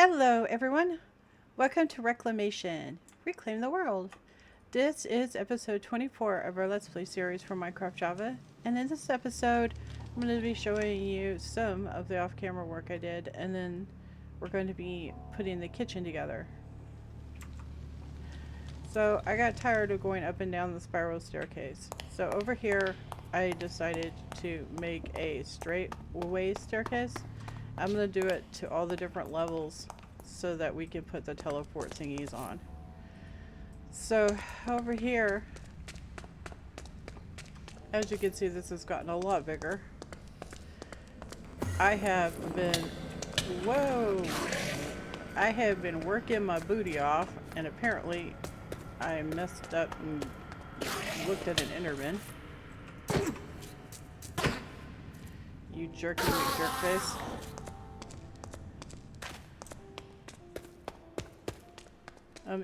Hello everyone! Welcome to Reclamation. Reclaim the world. This is episode 24 of our Let's Play series for Minecraft Java. And in this episode, I'm going to be showing you some of the off-camera work I did. And then we're going to be putting the kitchen together. So I got tired of going up and down the spiral staircase. So over here, I decided to make a straight way staircase. I'm going to do it to all the different levels so that we can put the teleport thingies on. So over here, as you can see, this has gotten a lot bigger. I have been working my booty off, and apparently I messed up and looked at an Enderman. You jerky McJerkface.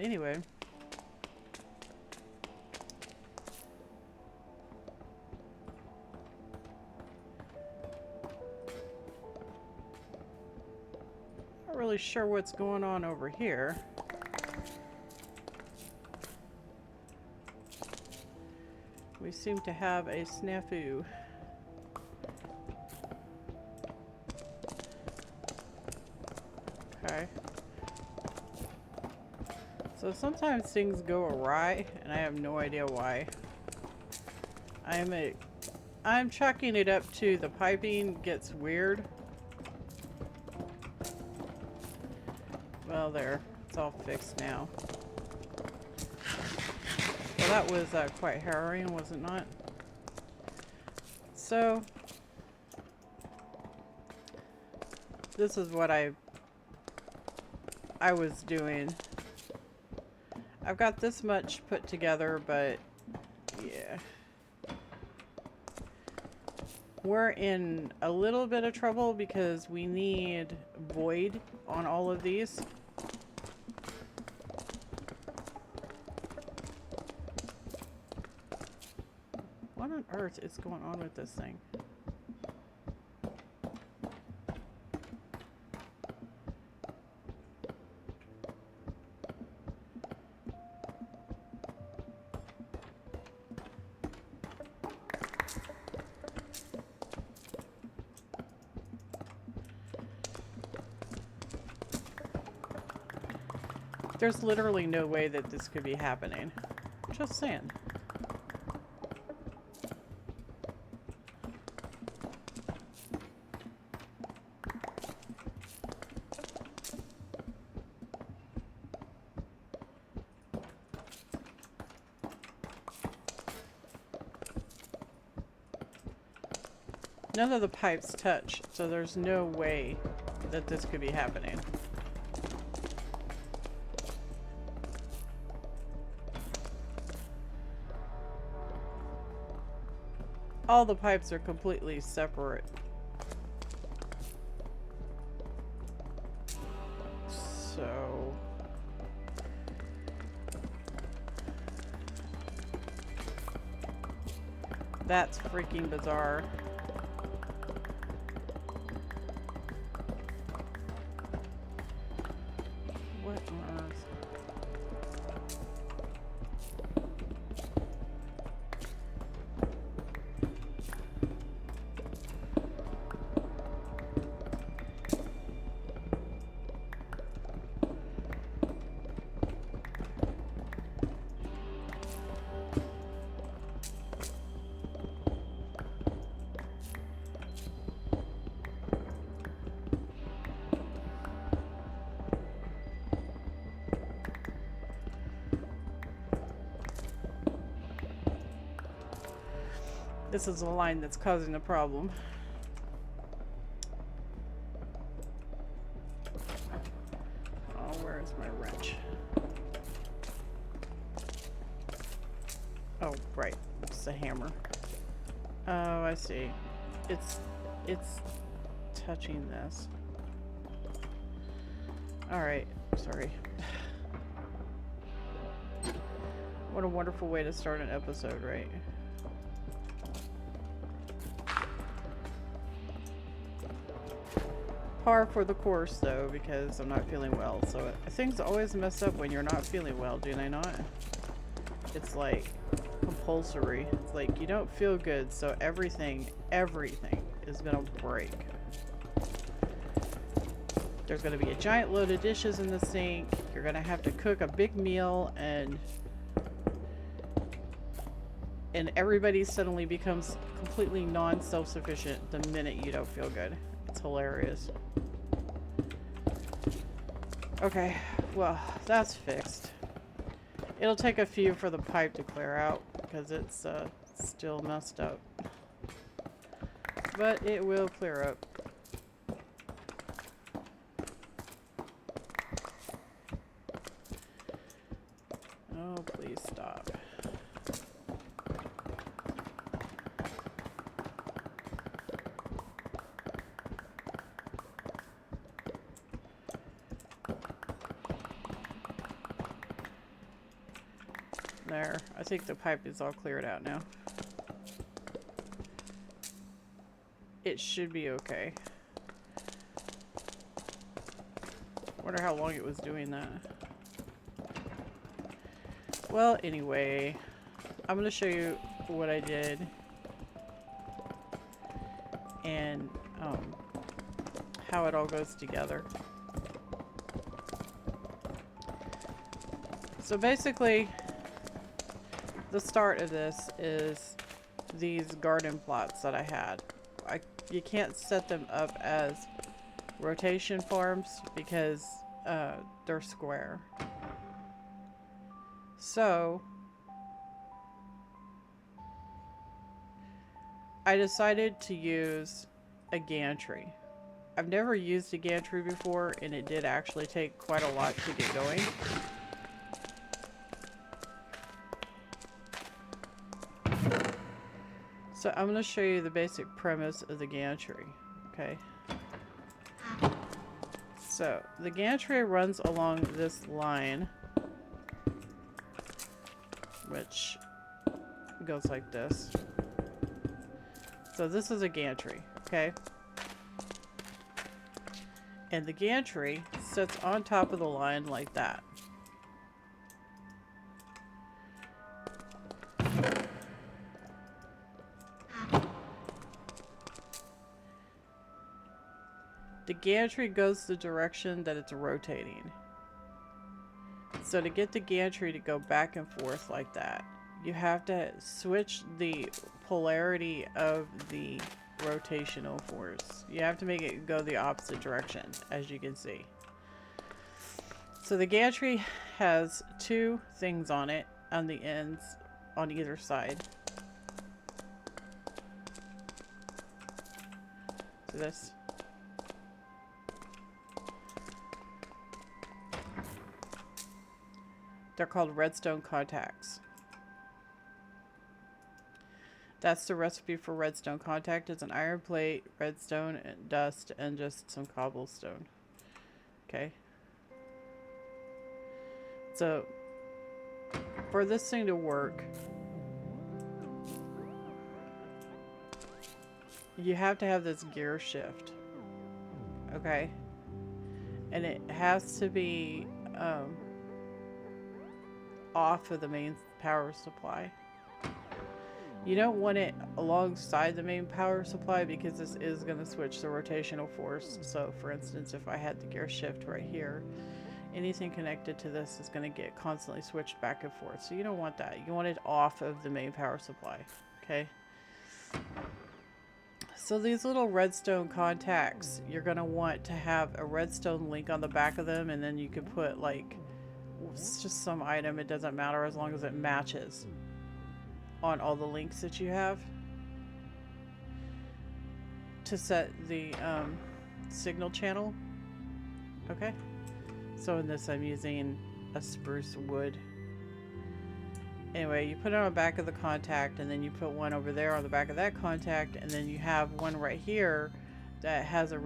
Anyway. Not really sure what's going on over here. We seem to have a snafu. Okay. So sometimes things go awry, and I have no idea why. I'm chalking it up to the piping gets weird. Well, there. It's all fixed now. Well, that was quite harrowing, was it not? So, this is what I was doing. I've got this much put together, but yeah. We're in a little bit of trouble because we need void on all of these. What on earth is going on with this thing? There's literally no way that this could be happening. Just saying. None of the pipes touch, so there's no way that this could be happening. All the pipes are completely separate. So... that's freaking bizarre. What on earth? This is a line that's causing a problem. Oh, where is my wrench? Oh, right. It's a hammer. Oh, I see. It's touching this. Alright, sorry. What a wonderful way to start an episode, right? par for the course though, because I'm not feeling well. So things always mess up when you're not feeling well, do they not? It's like compulsory. It's like you don't feel good, so everything is gonna break. There's gonna be a giant load of dishes in the sink. You're gonna have to cook a big meal, and everybody suddenly becomes completely non-self-sufficient the minute you don't feel good. It's hilarious. Okay, well, that's fixed. It'll take a few for the pipe to clear out because it's still messed up. But it will clear up. Oh, please stop. There. I think the pipe is all cleared out now. It should be okay. Wonder how long it was doing that. Well, anyway, I'm going to show you what I did and how it all goes together. So basically, the start of this is these garden plots that I had. You can't set them up as rotation farms because they're square. So I decided to use a gantry. I've never used a gantry before, and it did actually take quite a lot to get going. So I'm going to show you the basic premise of the gantry, okay? So the gantry runs along this line, which goes like this. So this is a gantry, okay? And the gantry sits on top of the line like that. The gantry goes the direction that it's rotating. So to get the gantry to go back and forth like that, you have to switch the polarity of the rotational force. You have to make it go the opposite direction, as you can see. So the gantry has two things on it, on the ends, on either side. See this? They're called redstone contacts. That's the recipe for redstone contact. It's an iron plate, redstone, and dust, and just some cobblestone. Okay. So, for this thing to work, you have to have this gear shift. Okay? And it has to be off of the main power supply. You don't want it alongside the main power supply because this is going to switch the rotational force. So for instance, if I had the gear shift right here, anything connected to this is going to get constantly switched back and forth. So you don't want that. You want it off of the main power supply. Okay. So these little redstone contacts, you're going to want to have a redstone link on the back of them, and then you can put like, it's just some item, it doesn't matter as long as it matches on all the links that you have to set the signal channel. Okay, so in this I'm using a spruce wood. Anyway, you put it on the back of the contact, and then you put one over there on the back of that contact, and then you have one right here that has a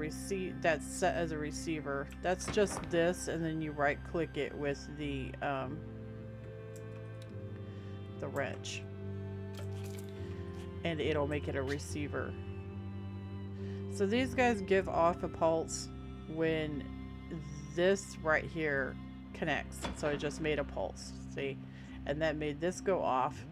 that's set as a receiver. That's just this, and then you right click it with the wrench, and it'll make it a receiver. So these guys give off a pulse when this right here connects. So I just made a pulse, see? And that made this go off,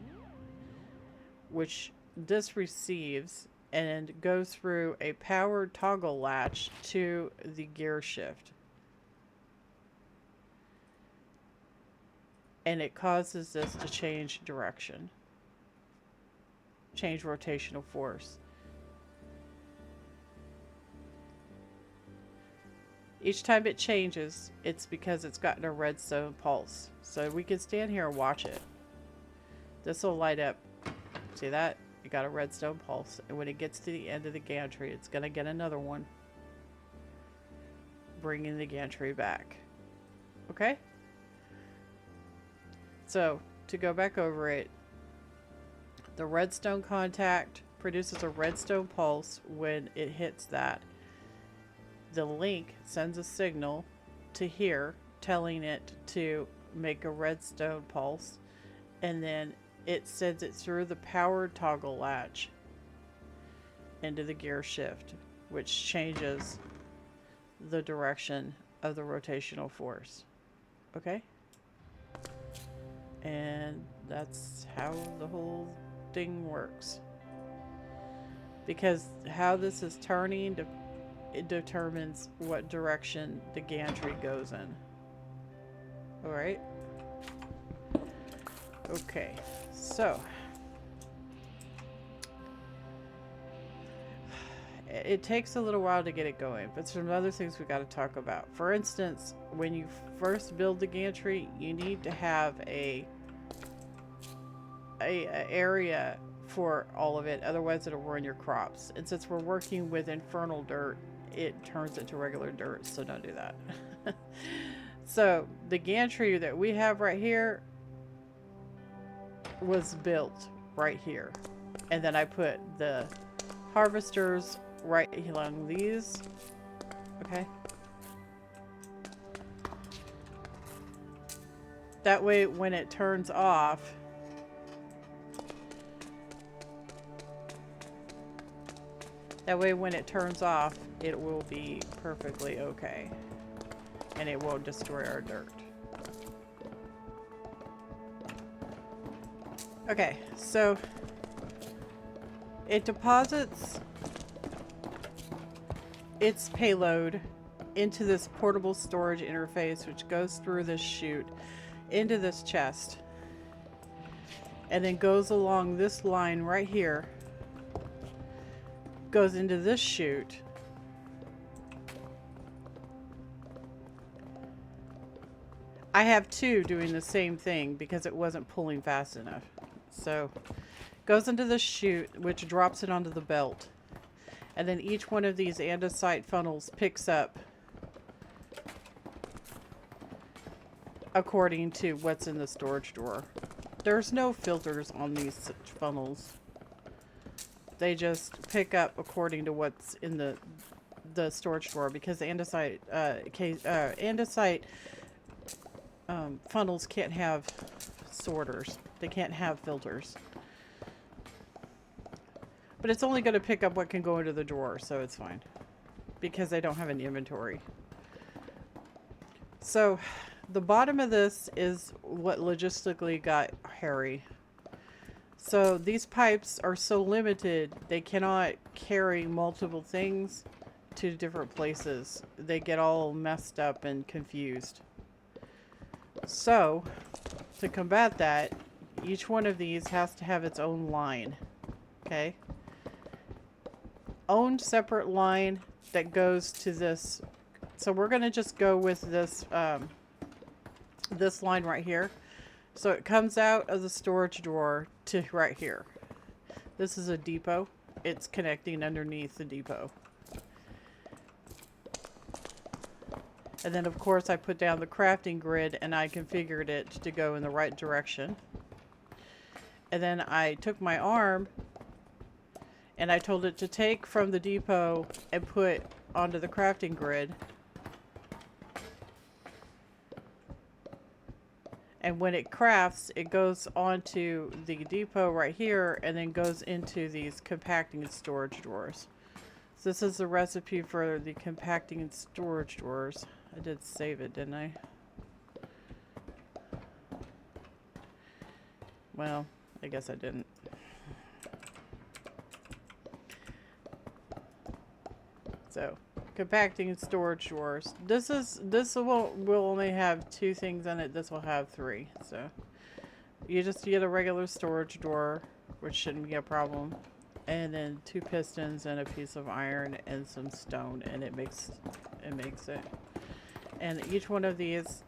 which this receives and goes through a powered toggle latch to the gear shift. And it causes this to change direction, change rotational force. Each time it changes, it's because it's gotten a redstone pulse. So we can stand here and watch it. This will light up. See that? It got a redstone pulse. And when it gets to the end of the gantry, it's going to get another one, bringing the gantry back. Okay? So, to go back over it, the redstone contact produces a redstone pulse when it hits that. The link sends a signal to here telling it to make a redstone pulse, and then it sends it through the powered toggle latch into the gear shift, which changes the direction of the rotational force. Okay? And that's how the whole thing works. Because how this is turning, it determines what direction the gantry goes in. Alright? Okay, so it takes a little while to get it going, but some other things we got to talk about. For instance, when you first build the gantry, you need to have a area for all of it, otherwise it'll ruin your crops. And since we're working with infernal dirt, it turns into regular dirt, so don't do that. So the gantry that we have right here was built right here, and then I put the harvesters right along these. Okay, that way when it turns off, it will be perfectly okay, and it won't destroy our dirt. Okay, so it deposits its payload into this portable storage interface, which goes through this chute into this chest, and then goes along this line right here, goes into this chute, I have two doing the same thing because it wasn't pulling fast enough. So goes into the chute, which drops it onto the belt, and then each one of these andesite funnels picks up according to what's in the storage drawer. There's no filters on these funnels. They just pick up according to what's in the storage drawer, because andesite funnels can't have sorters. They can't have filters. But it's only going to pick up what can go into the drawer, so it's fine, because they don't have an inventory. So the bottom of this is what logistically got hairy. So these pipes are so limited, they cannot carry multiple things to different places. They get all messed up and confused. So to combat that, each one of these has to have its own line. Okay? Own separate line that goes to this. So we're going to just go with this this line right here. So it comes out of the storage drawer to right here. This is a depot. It's connecting underneath the depot. And then of course I put down the crafting grid and I configured it to go in the right direction. And then I took my arm and I told it to take from the depot and put onto the crafting grid. And when it crafts, it goes onto the depot right here and then goes into these compacting storage drawers. So this is the recipe for the compacting and storage drawers. I did save it, didn't I? Well, I guess I didn't. So, compacting and storage drawers. This will only have 2 things in it. This will have 3. So, you just get a regular storage drawer, which shouldn't be a problem, and then 2 pistons and a piece of iron and some stone, and it makes it. And each one of these,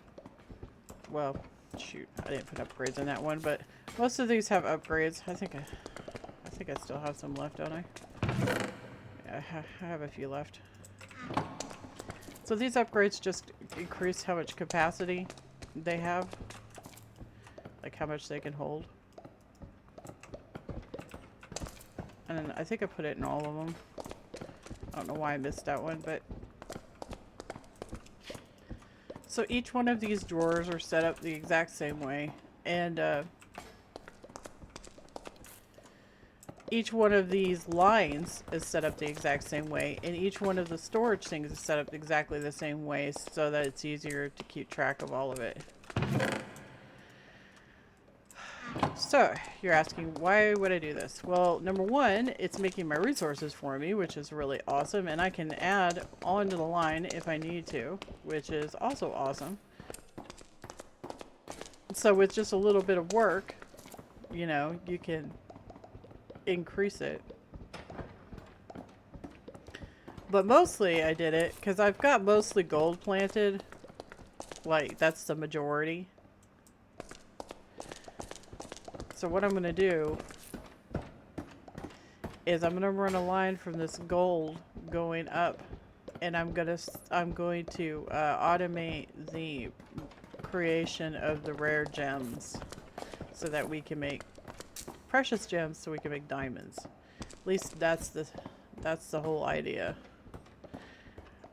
well, shoot, I didn't put upgrades in that one, but most of these have upgrades. I think I still have some left, don't I? Yeah, I have a few left. So these upgrades just increase how much capacity they have, like how much they can hold. And then I think I put it in all of them. I don't know why I missed that one, but so each one of these drawers are set up the exact same way, and each one of these lines is set up the exact same way, and each one of the storage things is set up exactly the same way so that it's easier to keep track of all of it. So, you're asking, why would I do this? Well, number one, it's making my resources for me, which is really awesome, and I can add onto the line if I need to, which is also awesome. So with just a little bit of work, you know, you can increase it. But mostly I did it because I've got mostly gold planted. Like, that's the majority. So what I'm going to do is I'm going to run a line from this gold going up, and I'm going to automate the creation of the rare gems so that we can make precious gems, so we can make diamonds. At least that's the whole idea.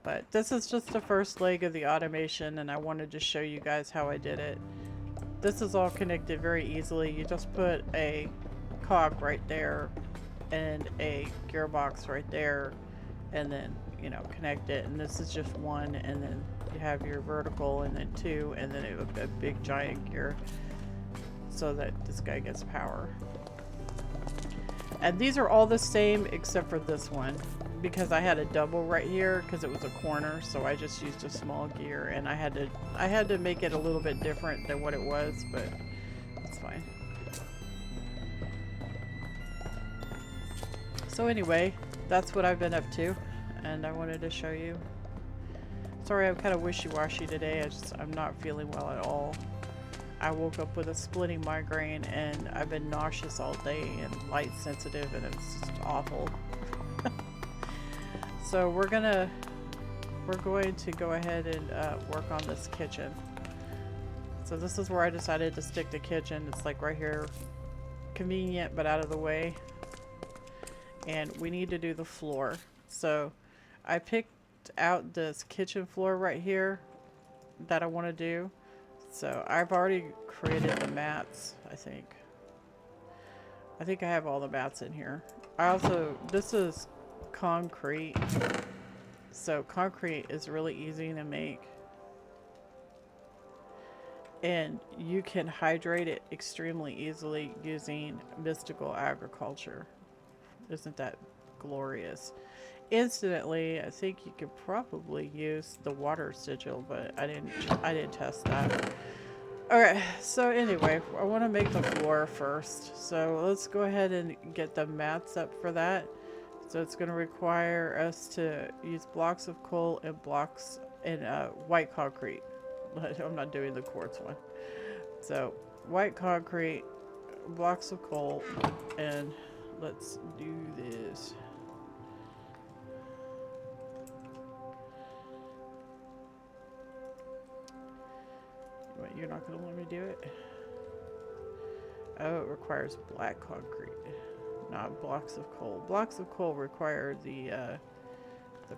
But this is just the first leg of the automation, and I wanted to show you guys how I did it. This is all connected very easily. You just put a cog right there and a gearbox right there, and then, you know, connect it. And this is just 1, and then you have your vertical, and then 2, and then a big giant gear so that this guy gets power. And these are all the same except for this one, because I had a double right here because it was a corner, so I just used a small gear, and I had to make it a little bit different than what it was, but it's fine. So anyway, that's what I've been up to, and I wanted to show you. Sorry, I'm kind of wishy-washy today. I'm not feeling well at all. I woke up with a splitting migraine, and I've been nauseous all day and light sensitive, and it's just awful. So we're going to go ahead and work on this kitchen. So this is where I decided to stick the kitchen. It's like right here, convenient but out of the way. And we need to do the floor. So I picked out this kitchen floor right here that I want to do. So I've already created the mats, I think. I think I have all the mats in here. This is concrete. So concrete is really easy to make. And you can hydrate it extremely easily using mystical agriculture. Isn't that glorious? Instantly, I think you could probably use the water sigil, but I didn't test that. Okay, so anyway, I want to make the floor first. So let's go ahead and get the mats up for that. So it's going to require us to use blocks of coal and blocks in white concrete. I'm not doing the quartz one. So white concrete, blocks of coal, and let's do this. Wait, you're not going to let me do it? Oh, it requires black concrete, not blocks of coal. Blocks of coal require the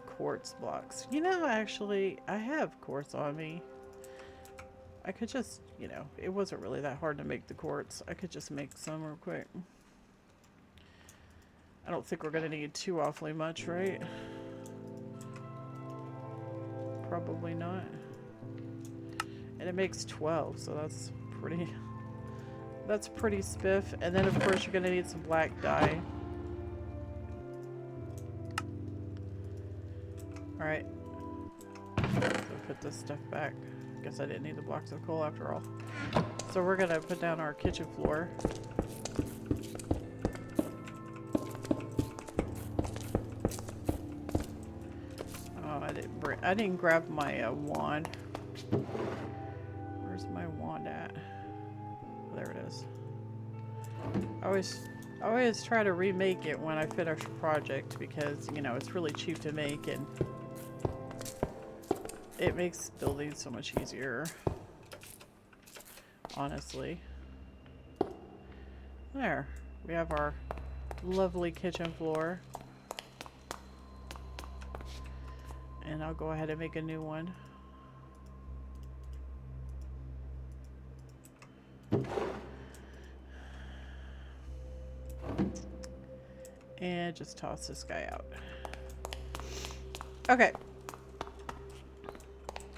quartz blocks. You know, actually, I have quartz on me. I could just, you know, it wasn't really that hard to make the quartz. I could just make some real quick. I don't think we're going to need too awfully much, right? Probably not. And it makes 12, so that's pretty spiff. And then of course you're going to need some black dye. Alright. So put this stuff back. Guess I didn't need the blocks of coal after all. So we're going to put down our kitchen floor. I didn't grab my wand. Where's my wand at? There it is. I always try to remake it when I finish a project because, you know, it's really cheap to make and it makes building so much easier. Honestly. There. We have our lovely kitchen floor. And I'll go ahead and make a new one. And just toss this guy out. Okay.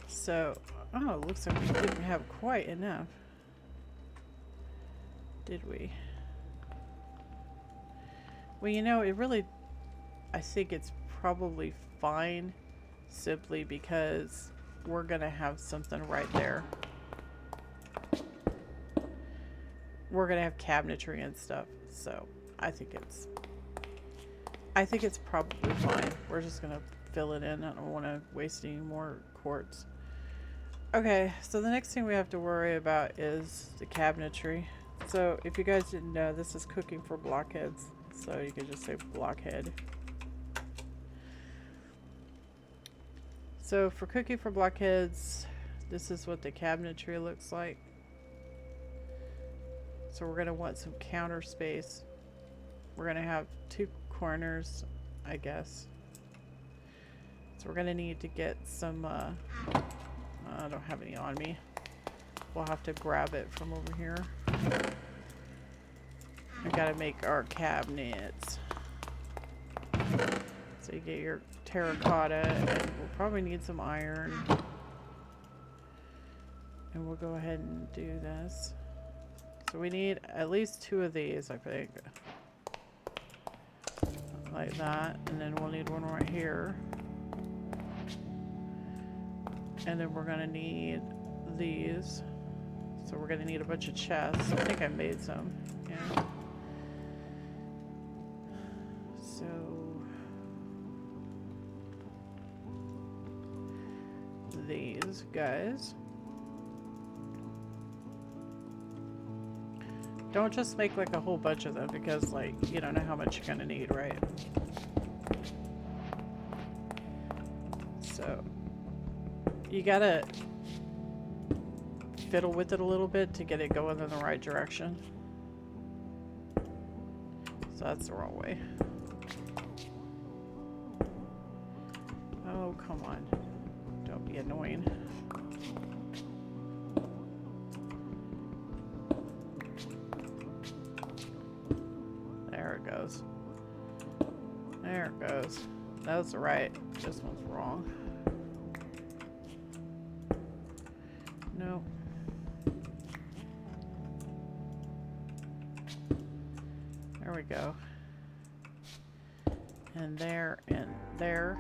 So, oh, it looks like we didn't have quite enough. Did we? Well, you know, it really, I think it's probably fine. Simply because we're gonna have something right there. We're gonna have cabinetry and stuff, so I think it's probably fine. We're just gonna fill it in. I don't want to waste any more quartz. Okay, so the next thing we have to worry about is the cabinetry. So if you guys didn't know, this is cooking for blockheads, so you can just say blockhead. So for cooking for blockheads, this is what the cabinetry looks like. So we're going to want some counter space. We're going to have 2 corners, I guess. So we're going to need to get some, I don't have any on me. We'll have to grab it from over here. We got to make our cabinets. So you get your terracotta, and we'll probably need some iron. And we'll go ahead and do this. So we need at least 2 of these, I think. Like that. And then we'll need one right here. And then we're gonna need these. So we're gonna need a bunch of chests. I think I made some. Yeah. So these guys. Don't just make like a whole bunch of them because like you don't know how much you're gonna need, right? So you gotta fiddle with it a little bit to get it going in the right direction. So that's the wrong way. Oh, come on. Don't be annoying. There it goes. There it goes. That was right. This one's wrong. No. There we go. And there and there.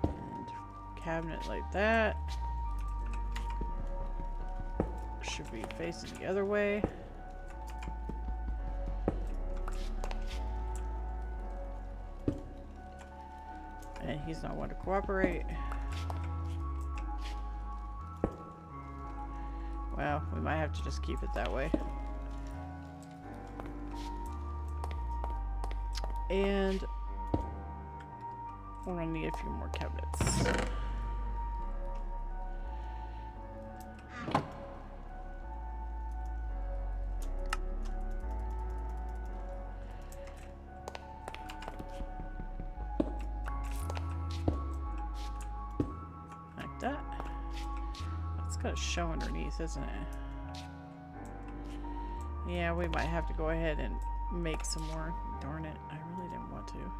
And cabinet like that. Should be facing the other way. And he's not one to cooperate. Well, we might have to just keep it that way. And we're gonna need a few more cabinets. Like that. It's got to show underneath, isn't it? Yeah, we might have to go ahead and make some more. Darn it, I really didn't want to.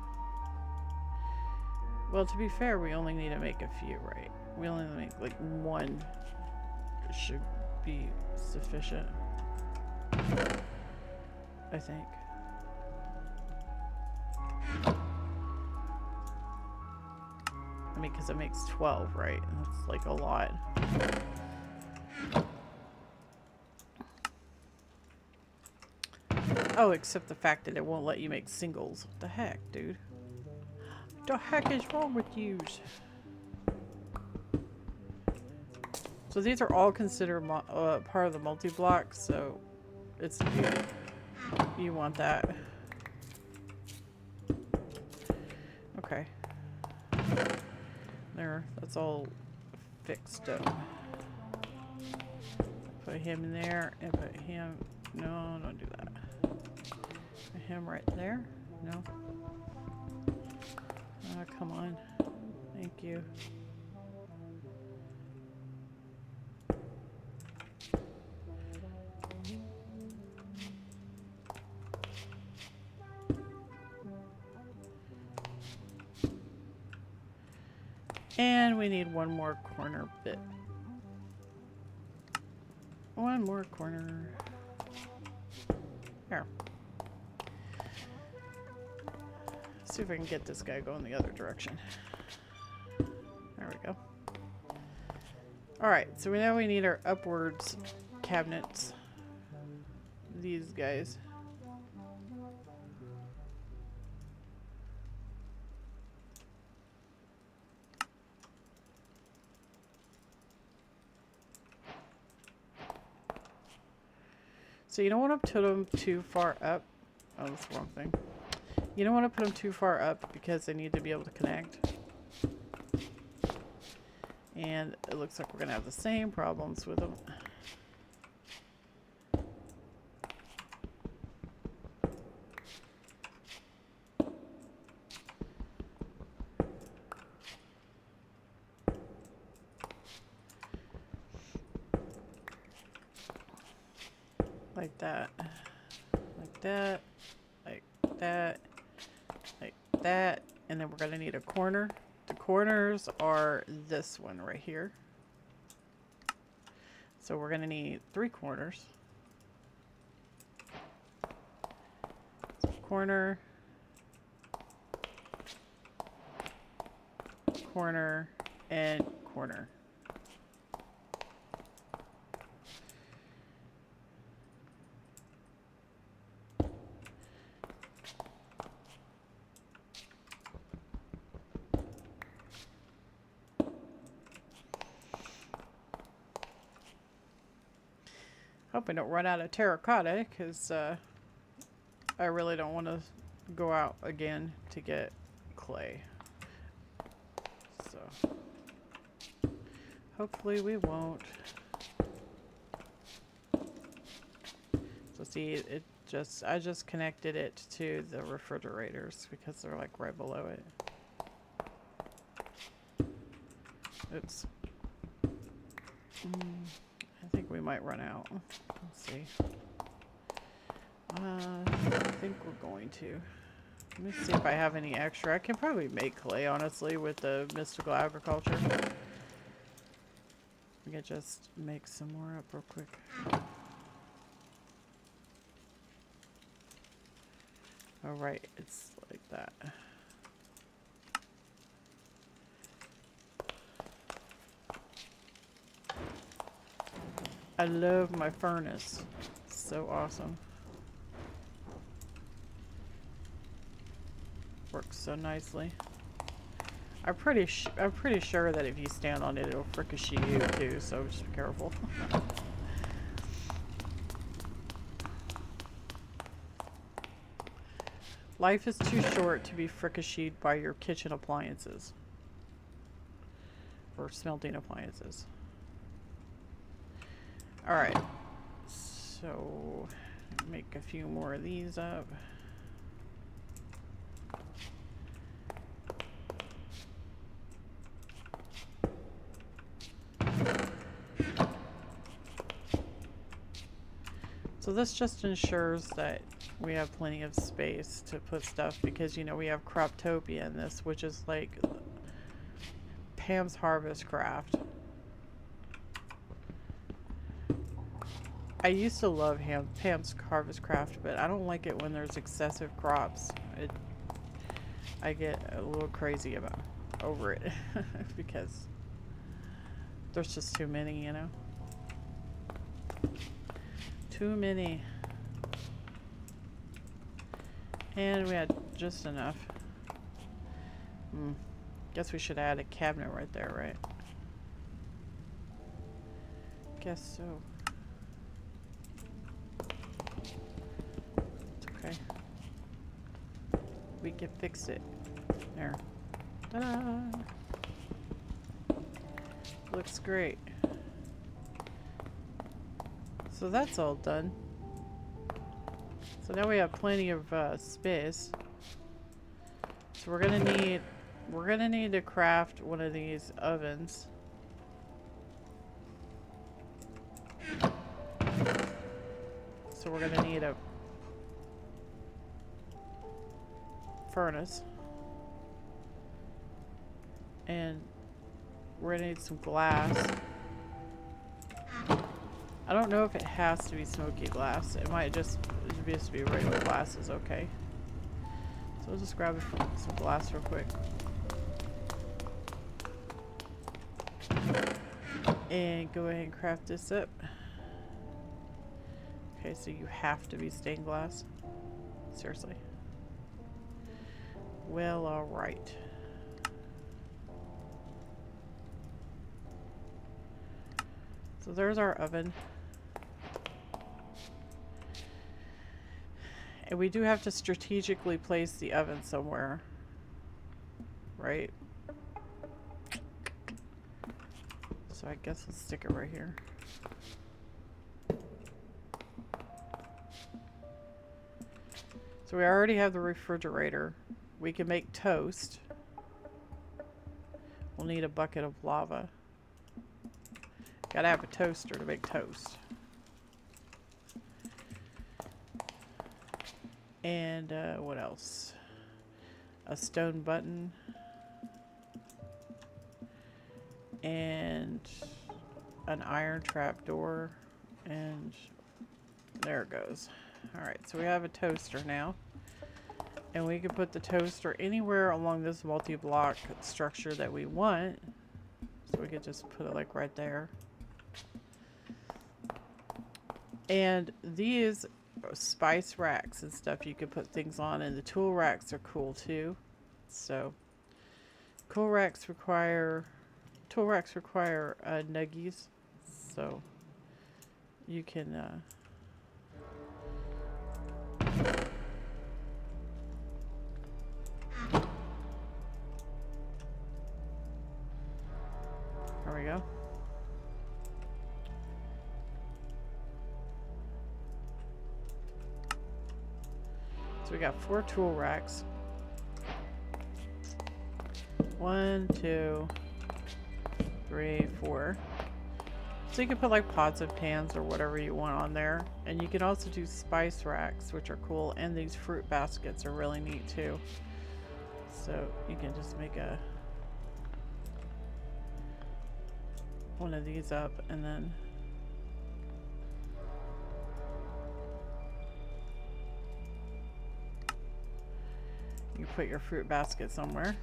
Well, to be fair, we only need to make a few, right? We only make like one should be sufficient, I think. I mean, because it makes 12, right? And that's like a lot. Oh, except the fact that it won't let you make singles. What the heck, dude? What the heck is wrong with yous? So these are all considered part of the multi-block, so it's you want that. Okay. There, that's all fixed up. Put him in there and put him. No, don't do that. Put him right there. No. Come on. Thank you. And we need one more corner bit. One more corner. Here. See if I can get this guy going the other direction. There we go. Alright, so we know we need our upwards cabinets. These guys. So you don't want to put them too far up. Oh, that's the wrong thing. You don't want to put them too far up because they need to be able to connect. And it looks like we're going to have the same problems with them. Like that. Like that. Like that. Like that. And then we're going to need a corner. The corners are this one right here. So we're going to need 3 corners. So corner. Corner. And corner. Hope I don't run out of terracotta, because I really don't want to go out again to get clay. So hopefully we won't. So see, I just connected it to the refrigerators because they're like right below it. Oops. I think we might run out. Let's see. I think we're going to. Let me see if I have any extra. I can probably make clay, honestly, with the mystical agriculture. I can just make some more up real quick. All right, it's like that. I love my furnace. It's so awesome. Works so nicely. I'm pretty sure that if you stand on it, it'll ricochet you too. So just be careful. Life is too short to be fricasseed by your kitchen appliances or smelting appliances. Alright, so make a few more of these up. So So this just ensures that we have plenty of space to put stuff, because you know we have Croptopia in this, which is like Pam's Harvest Craft. I used to love Pam's Harvest Craft, but I don't like it when there's excessive crops. I get a little crazy over it because there's just too many, you know? Too many. And we had just enough. Guess we should add a cabinet right there, right? Guess so. It's okay. We can fix it. There. Ta-da! Looks great. So that's all done. So now we have plenty of space. So we're gonna need to craft one of these ovens. So we're gonna need a furnace. And we're gonna need some glass. I don't know if it has to be smoky glass. It might just be regular glass is okay. So we'll just grab some glass real quick. And go ahead and craft this up. Okay, so you have to be stained glass. Seriously. Well, alright. So there's our oven. And we do have to strategically place the oven somewhere, right? So I guess we'll stick it right here. So we already have the refrigerator. We can make toast. We'll need a bucket of lava. Gotta have a toaster to make toast. And what else? A stone button. And an iron trap door. And there it goes. Alright, so we have a toaster now. And we can put the toaster anywhere along this multi-block structure that we want. So we could just put it like right there. And these spice racks and stuff you could put things on, and the tool racks are cool too. So tool racks require nuggies, so you can there we go. So we got 4 tool racks. 1, 2, 3, 4. So you can put like pots of pans or whatever you want on there. And you can also do spice racks, which are cool. And these fruit baskets are really neat too. So you can just make one of these up, and then you put your fruit basket somewhere,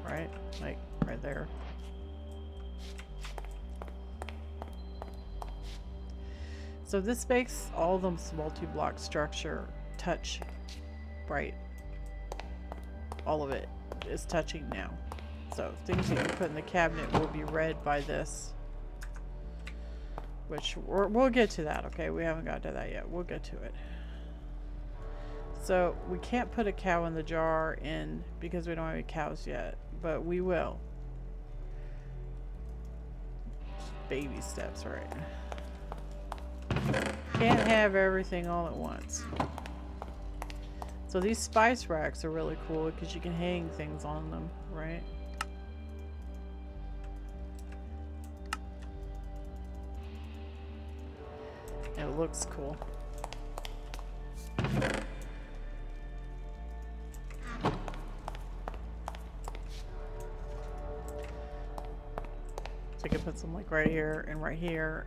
right? Like right there. So this makes all the multi-block structure touch, right? All of it is touching now. So things that you put in the cabinet will be read by this, which we'll get to that. Okay, we haven't got to that yet. We'll get to it. So we can't put a cow in the jar in because we don't have any cows yet, but we will. Just baby steps, right? Can't have everything all at once. So these spice racks are really cool because you can hang things on them, right? It looks cool. So you can put some like right here,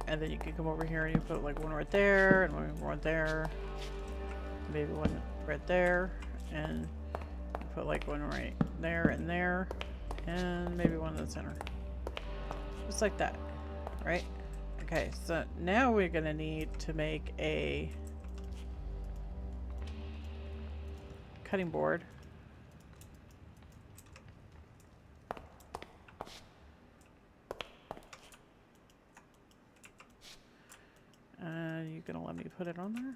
and then you can come over here and you put like one right there, and one right there, maybe one right there, and put like one right there, and maybe one in the center. Just like that, right? Okay, so now we're gonna need to make a cutting board. You gonna let me put it on there?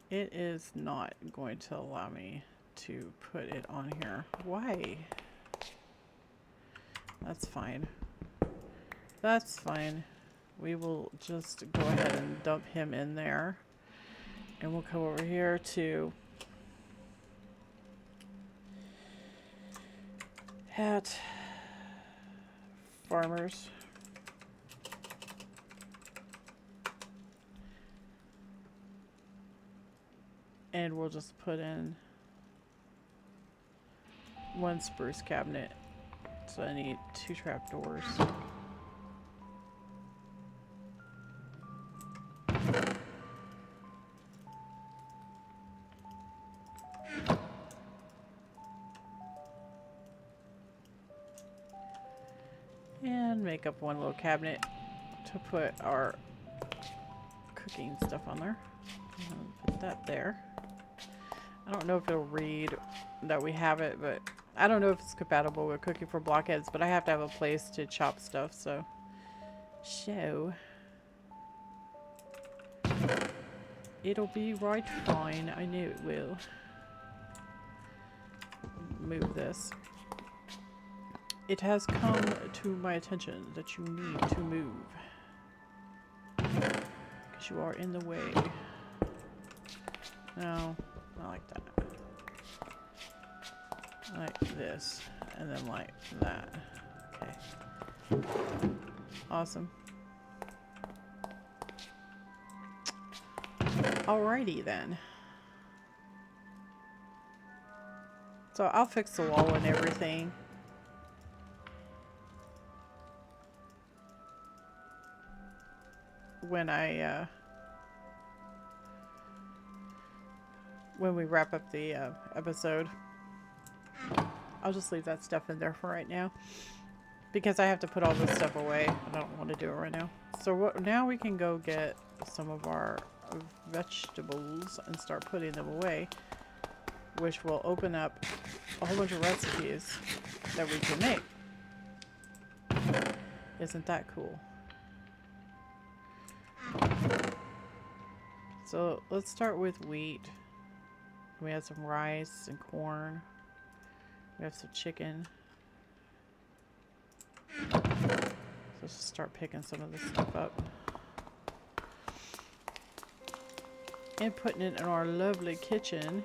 It is not going to allow me to put it on here. Why? That's fine. That's fine. We will just go ahead and dump him in there. And we'll come over here to hat farmers. And we'll just put in one spruce cabinet. So I need 2 trapdoors. And make up one little cabinet to put our cooking stuff on there. Put that there. I don't know if it'll read that we have it, but I don't know if it's compatible with cooking for blockheads, but I have to have a place to chop stuff, so it'll be right fine. I know it will. Move this. It has come to my attention that you need to move, because you are in the way. No, not like that. Like this, and then like that. Okay. Awesome. Alrighty then. So I'll fix the wall and everything. When we wrap up the episode. I'll just leave that stuff in there for right now, because I have to put all this stuff away. I don't want to do it right now. So now we can go get some of our vegetables and start putting them away, which will open up a whole bunch of recipes that we can make. Isn't that cool? So let's start with wheat. We have some rice and corn. We have some chicken. So let's just start picking some of this stuff up. And putting it in our lovely kitchen.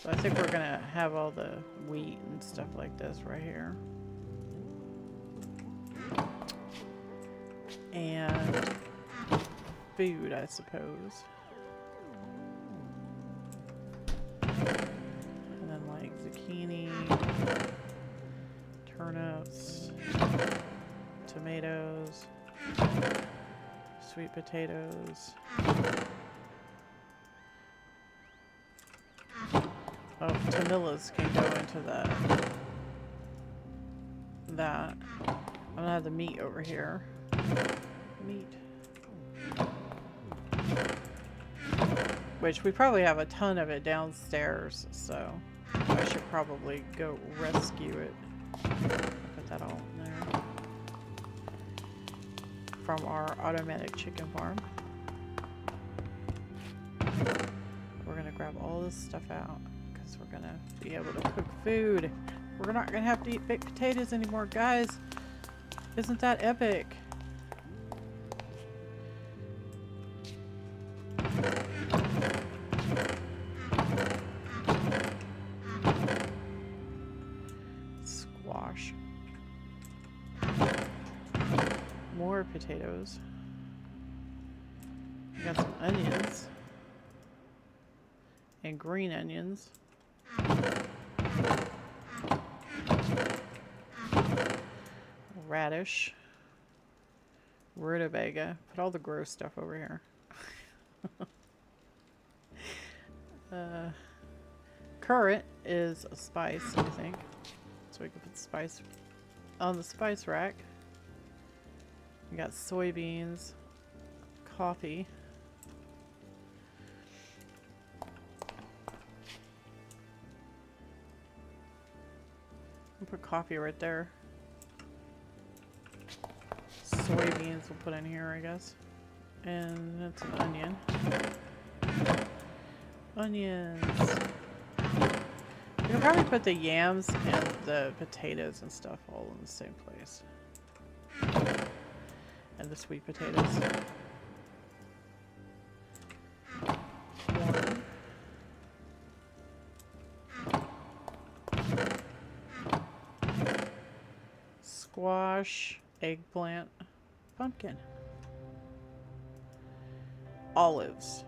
So I think we're gonna have all the wheat and stuff like this right here. And food, I suppose. And then like zucchini, turnips, tomatoes, sweet potatoes. Oh, tomillas can go into that. I'm gonna have the meat over here. Meat. Which we probably have a ton of it downstairs, so I should probably go rescue it. Put that all in there. From our automatic chicken farm. We're gonna grab all this stuff out, because we're gonna be able to cook food. We're not gonna have to eat baked potatoes anymore, guys. Isn't that epic? more potatoes. We got some onions. And green onions. Radish. Rutabaga. Put all the gross stuff over here. Currant is a spice, I think. So we can put spice on the spice rack. We got soybeans, coffee. We'll put coffee right there. Soybeans we'll put in here, I guess. And that's an onion. Onions. We can probably put the yams and the potatoes and stuff all in the same place. And the sweet potatoes. Corn. Squash, eggplant, pumpkin. Olives.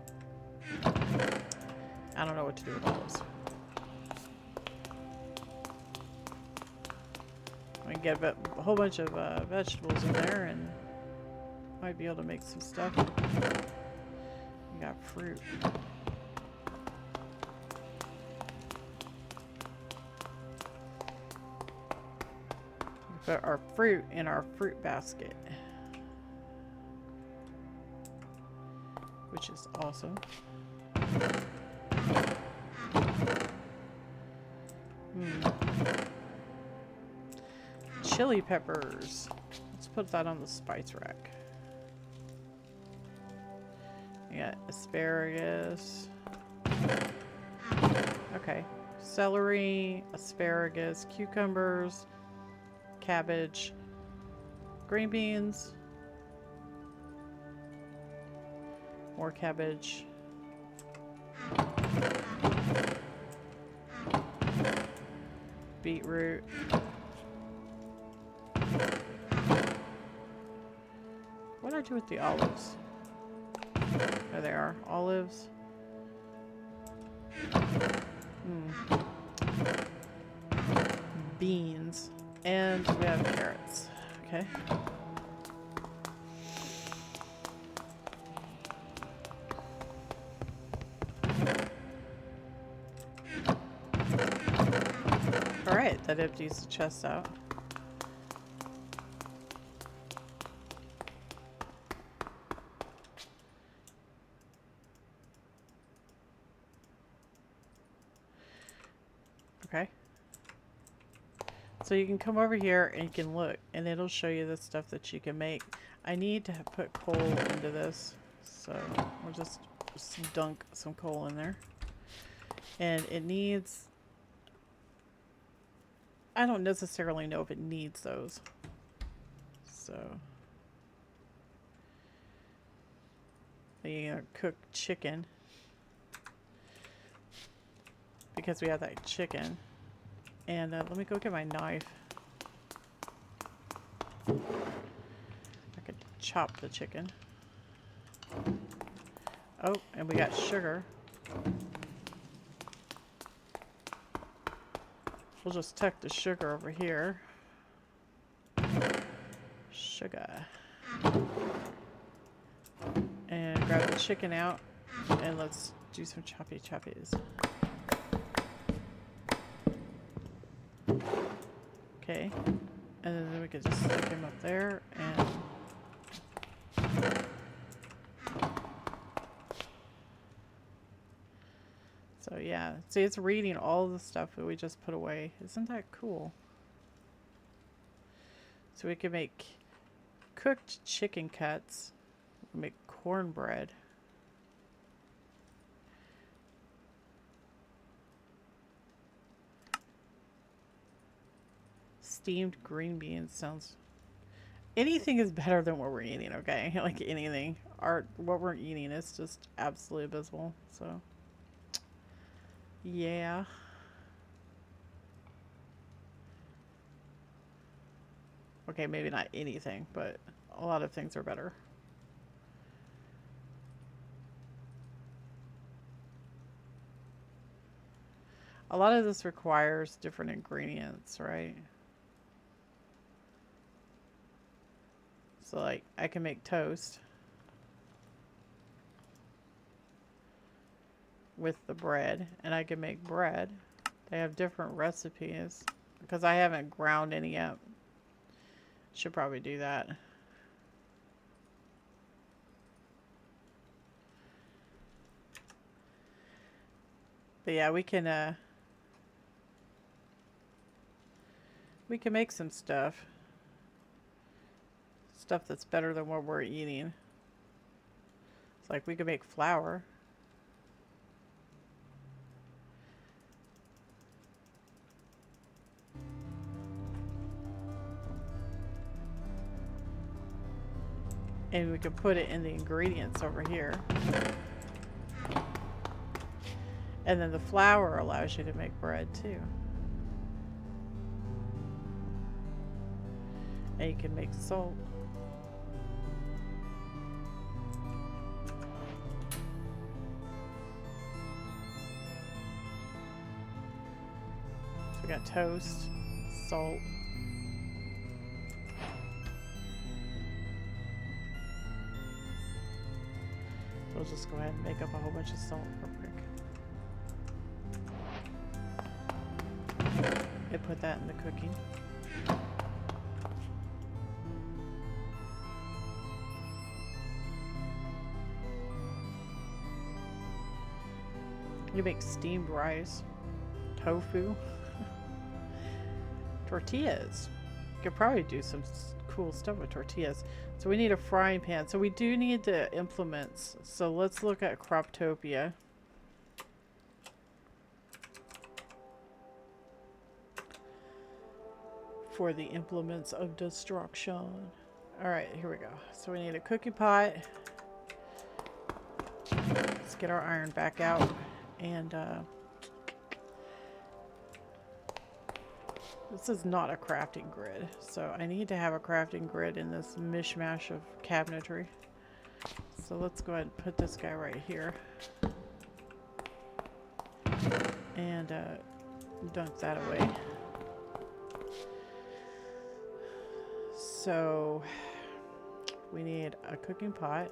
I don't know what to do with olives. I can get a whole bunch of vegetables in there and might be able to make some stuff. We got fruit. Put our fruit in our fruit basket, which is awesome. Chili peppers. Let's put that on the spice rack. We got asparagus. Okay. Celery, asparagus, cucumbers, cabbage, green beans, more cabbage, beetroot, what did I do with the olives? There they are, olives. Beans. And we have carrots. Okay. Alright, that empties the chest out. Okay. So you can come over here and you can look and it'll show you the stuff that you can make. I need to put coal into this, so we'll just dunk some coal in there. And it needs, I don't necessarily know if it needs those. So you know, cook chicken because we have that chicken. And let me go get my knife. I could chop the chicken. Oh, and we got sugar. We'll just tuck the sugar over here. Sugar. And grab the chicken out. And let's do some choppy choppies. Okay, and then we could just stick him up there and so yeah, see, it's reading all the stuff that we just put away. Isn't that cool? So we can make cooked chicken cuts, make cornbread. Steamed green beans sounds... Anything is better than what we're eating, okay? Like anything. What we're eating is just absolutely abysmal, so... Yeah. Okay, maybe not anything, but a lot of things are better. A lot of this requires different ingredients, right? So like I can make toast with the bread, and I can make bread. They have different recipes because I haven't ground any yet. Should probably do that. But yeah, we can make some stuff. Stuff that's better than what we're eating. It's like we could make flour. And we can put it in the ingredients over here. And then the flour allows you to make bread too. And you can make salt. So we got toast, salt. We'll just go ahead and make up a whole bunch of salt real quick. And put that in the cooking. You make steamed rice, tofu, tortillas. You could probably do some cool stuff with tortillas. So we need a frying pan. So we do need the implements. So let's look at Croptopia. For the implements of destruction. Alright, here we go. So we need a cookie pot. Let's get our iron back out. And this is not a crafting grid, so I need to have a crafting grid in this mishmash of cabinetry. So let's go ahead and put this guy right here. And dump that away. So we need a cooking pot.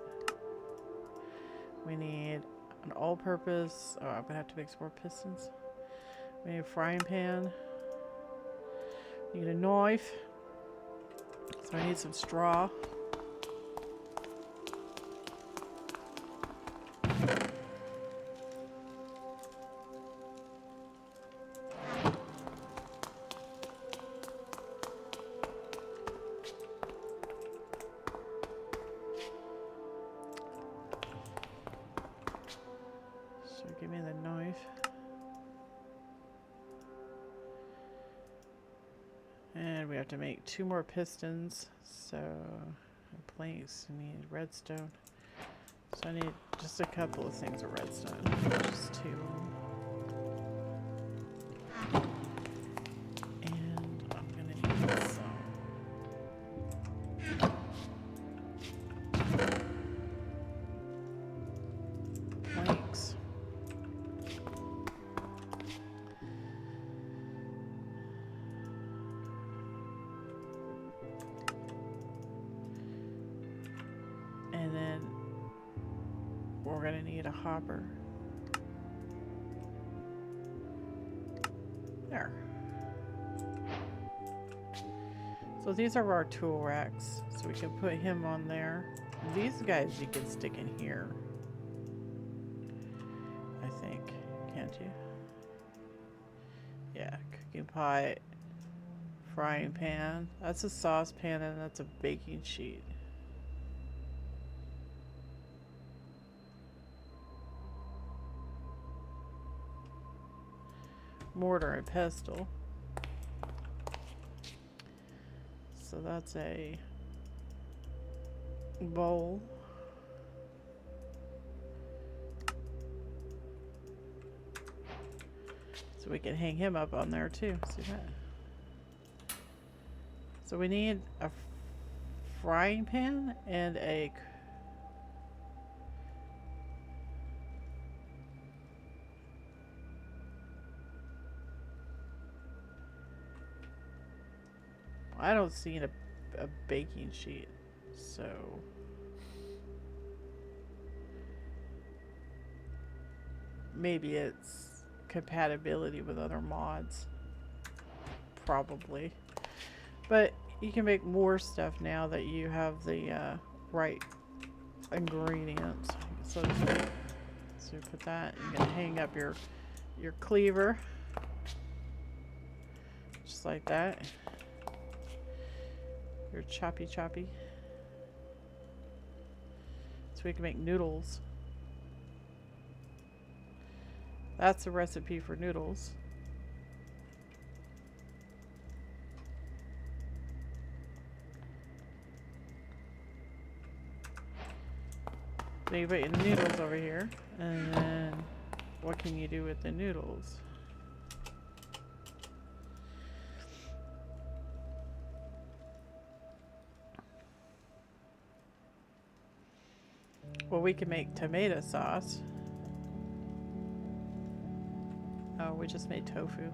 We need an all-purpose, oh, I'm gonna have to make some more pistons. We need a frying pan. We need a knife. So I need some straw. So give me the knife. And we have to make 2 more pistons. So planks, we need redstone. So I need just a couple of things of redstone. Just 2. And I'm gonna need some planks. And then we're gonna need a hopper. There. So these are our tool racks. So we can put him on there. These guys you can stick in here. I think. Can't you? Yeah, cooking pot, frying pan. That's a saucepan and that's a baking sheet. Mortar and pestle. So that's a bowl. So we can hang him up on there too. See that? So we need a frying pan and a I don't see a baking sheet, so maybe it's compatibility with other mods, probably. But you can make more stuff now that you have the right ingredients. So you put that. You're gonna hang up your cleaver, just like that. Your choppy. So we can make noodles. That's a recipe for noodles. So you put your noodles over here, and then what can you do with the noodles? Well, we can make tomato sauce. Oh, we just made tofu.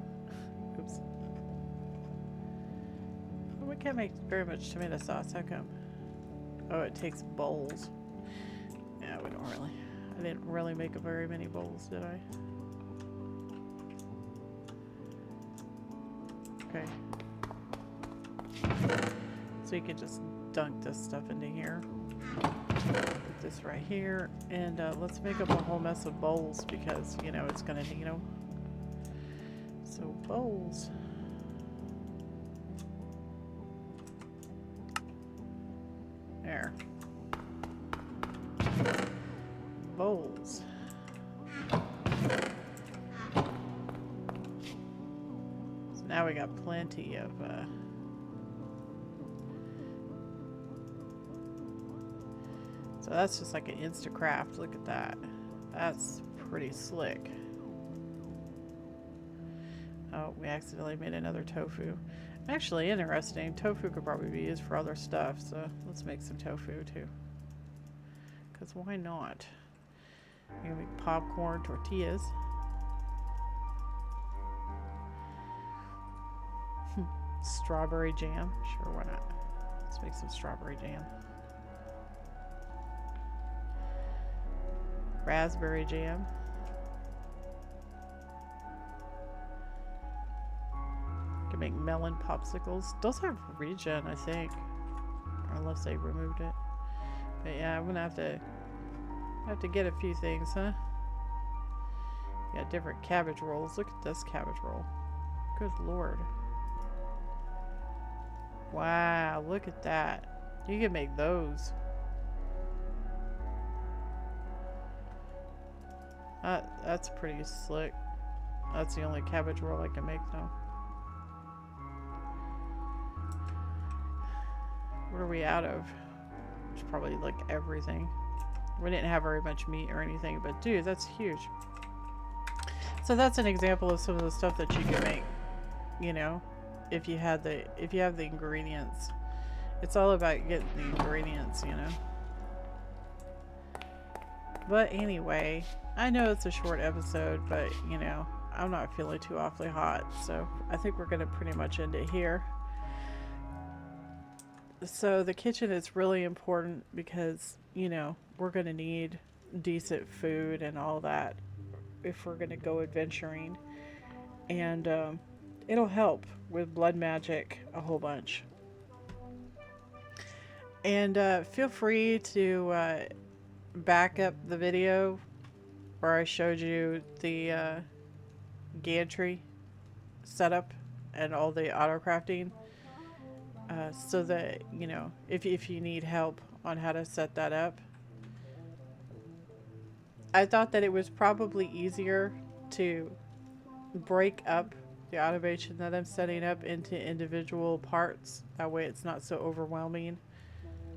Oops. Well, we can't make very much tomato sauce. How come? Oh, it takes bowls. Yeah, we don't really. I didn't really make very many bowls, did I? Okay. So you can just dunk this stuff into here. Put this right here. And let's make up a whole mess of bowls because, you know, it's going to need them. So, bowls. There. Bowls. So now we got plenty of so that's just like an Instacraft. Look at that. That's pretty slick. Oh, we accidentally made another tofu. Actually interesting. Tofu could probably be used for other stuff, so let's make some tofu too. Because why not? You're gonna make popcorn, tortillas. Strawberry jam. Sure, why not? Let's make some strawberry jam. Raspberry jam. You can make melon popsicles. Those have regen, I think. Or unless they removed it. But yeah, I'm gonna have to get a few things, huh? Got different cabbage rolls. Look at this cabbage roll. Good lord. Wow, look at that. You can make those. That's pretty slick. That's the only cabbage roll I can make though. What are we out of? It's probably like everything. We didn't have very much meat or anything, but dude, that's huge. So that's an example of some of the stuff that you can make, you know, if you have the ingredients. It's all about getting the ingredients, you know. But anyway, I know it's a short episode, but you know, I'm not feeling too awfully hot, so I think we're gonna pretty much end it here. So the kitchen is really important because, you know, we're gonna need decent food and all that if we're gonna go adventuring, and it'll help with blood magic a whole bunch. And feel free to back up the video where I showed you the gantry setup and all the auto crafting, so that, you know, if you need help on how to set that up. I thought that it was probably easier to break up the automation that I'm setting up into individual parts. That way it's not so overwhelming.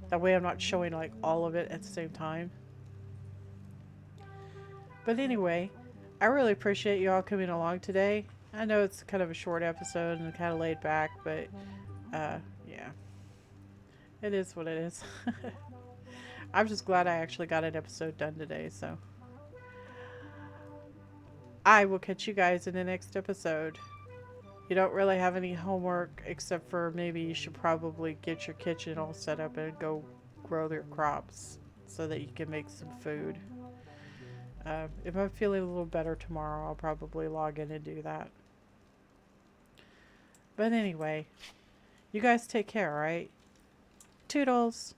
That way I'm not showing like all of it at the same time. But anyway, I really appreciate you all coming along today. I know it's kind of a short episode and kind of laid back, but yeah. It is what it is. I'm just glad I actually got an episode done today, so. I will catch you guys in the next episode. You don't really have any homework except for maybe you should probably get your kitchen all set up and go grow your crops so that you can make some food. If I'm feeling a little better tomorrow, I'll probably log in and do that. But anyway, you guys take care, alright? Toodles!